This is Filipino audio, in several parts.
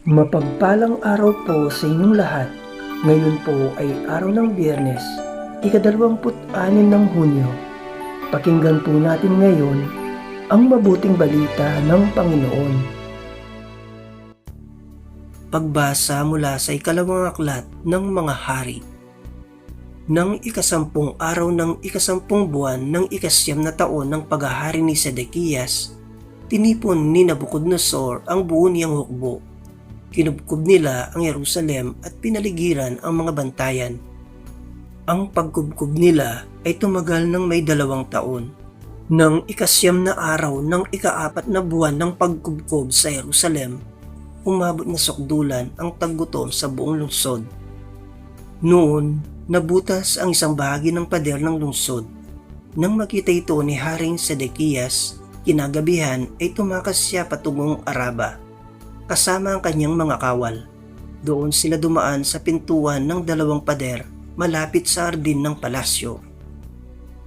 Mapagpalang araw po sa inyong lahat. Ngayon po ay araw ng Biyernes, ika-26 ng Hunyo. Pakinggan po natin ngayon ang mabuting balita ng Panginoon. Pagbasa mula sa ikalawang aklat ng mga hari. Nang ika-10 araw ng ika-10 buwan ng ika-9 na taon ng paghahari ni Sedekias, tinipon ni Nabucodonosor ang buo niyang hukbo. Kinubkob nila ang Jerusalem at pinaligiran ang mga bantayan. Ang pagkubkob nila ay tumagal ng may 2 taon. Nang ika-9 na araw ng ika-4 na buwan ng pagkubkob sa Jerusalem, umabot na sukdulan ang taggutom sa buong lungsod. Noon, nabutas ang isang bahagi ng pader ng lungsod. Nang makita ito ni Haring Sedekias, kinagabihan ay tumakas siya patungong Araba, kasama ang kanyang mga kawal. Doon sila dumaan sa pintuan ng 2 pader malapit sa hardin ng palasyo.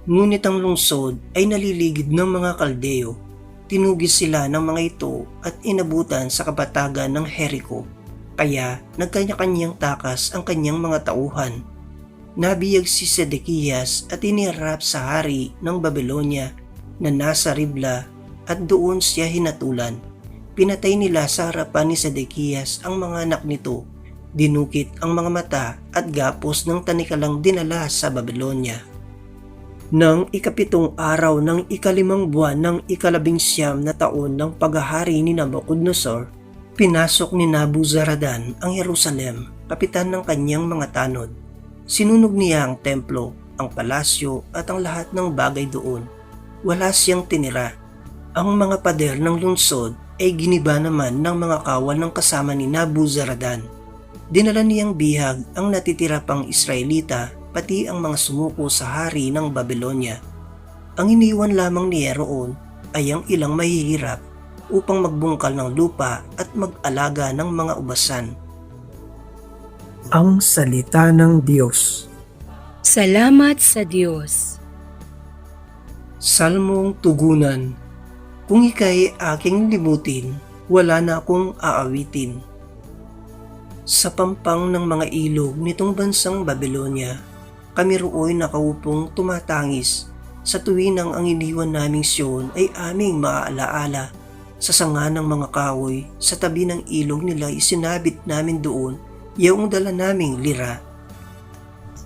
Ngunit ang lungsod ay naliligid ng mga Kaldeo. Tinugis sila ng mga ito at inabutan sa kapatagan ng Jericho, kaya nagkanya-kanyang takas ang kanyang mga tauhan. Nabiyag si Sedekias at inirap sa hari ng Babylonia na nasa Ribla at doon siya hinatulan. Pinatay nila sa harapan ni Sedekias ang mga anak nito, dinukit ang mga mata at gapos ng tanikalang dinala sa Babylonia. Nang ika-7 araw ng ika-5 buwan ng ika-11 na taon ng paghahari ni Nabucodonosor, pinasok ni Nabuzaradan ang Jerusalem, kapitan ng kanyang mga tanod. Sinunog niya ang templo, ang palasyo at ang lahat ng bagay doon. Wala siyang tinira. Ang mga pader ng lungsod ay giniba naman ng mga kawal ng kasama ni Nabuzaradan. Dinala niyang bihag ang natitira pang Israelita pati ang mga sumuko sa hari ng Babylonia. Ang iniwan lamang niya roon ay ang ilang mahihirap upang magbungkal ng lupa at mag-alaga ng mga ubasan. Ang Salita ng Diyos. Salamat sa Diyos. Salmong Tugunan. Kung ika'y aking limutin, wala na akong aawitin. Sa pampang ng mga ilog nitong bansang Babylonia, kami roo'y nakaupong tumatangis sa tuwinang ang iniwan naming Siyon ay aming maaalaala. Sa sanga ng mga kahoy, sa tabi ng ilog nila isinabit namin doon yaong dala naming lira.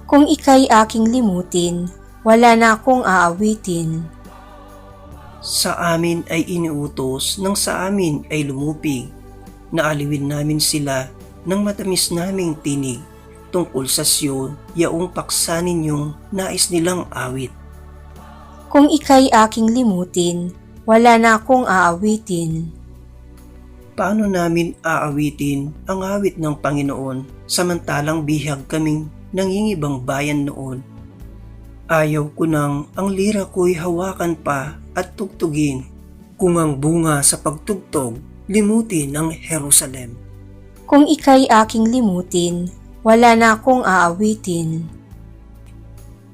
Kung ika'y aking limutin, wala na akong aawitin. Sa amin ay iniutos nang sa amin ay lumupig. Naaliwin namin sila ng matamis naming tinig tungkol sa Siyon, yaong paksa ninyong nais nilang awit. Kung ika'y aking limutin, wala na akong aawitin. Paano namin aawitin ang awit ng Panginoon samantalang bihag kaming nangingibang bayan noon? Ayaw ko nang ang lira ko'y hawakan pa at tugtugin, kung ang bunga sa pagtugtog limutin ng Jerusalem. Kung ika'y aking limutin, wala na akong aawitin.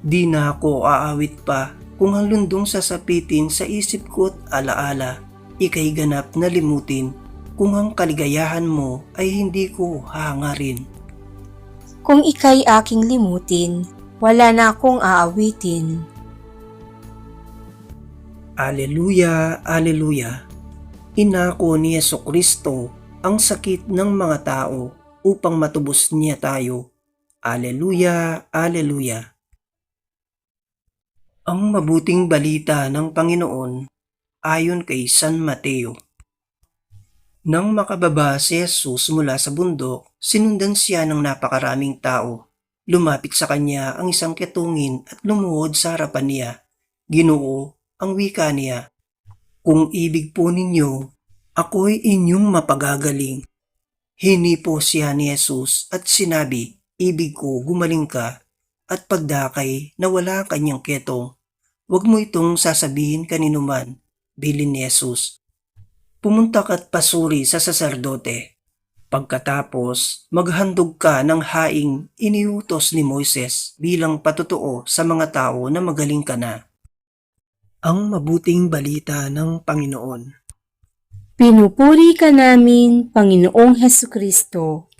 Di na ako aawit pa kung ang lundong sasapitin sa isip ko't alaala, ika'y ganap na limutin kung ang kaligayahan mo ay hindi ko hahangarin. Kung ika'y aking limutin, wala na akong aawitin. Aleluya, aleluya. Inako ni Jesucristo ang sakit ng mga tao upang matubos niya tayo. Aleluya, aleluya. Ang mabuting balita ng Panginoon ayon kay San Mateo. Nang makababa si Jesus mula sa bundok, sinundan siya ng napakaraming tao. Lumapit sa kanya ang isang ketungin at lumuhod sa harapan niya. Ginoo, ang wika niya, kung ibig po ninyo, ako'y inyong mapagagaling. Hinipo siya ni Jesus at sinabi, ibig ko gumaling ka, at pagdakay na wala kanyang ketong. Huwag mo itong sasabihin kaninuman, bilin ni Jesus. Pumunta ka't pasuri sa saserdote. Pagkatapos, maghandog ka ng haing iniutos ni Moises bilang patutuo sa mga tao na magaling ka na. Ang mabuting balita ng Panginoon. Pinupuri ka namin, Panginoong Hesus Kristo.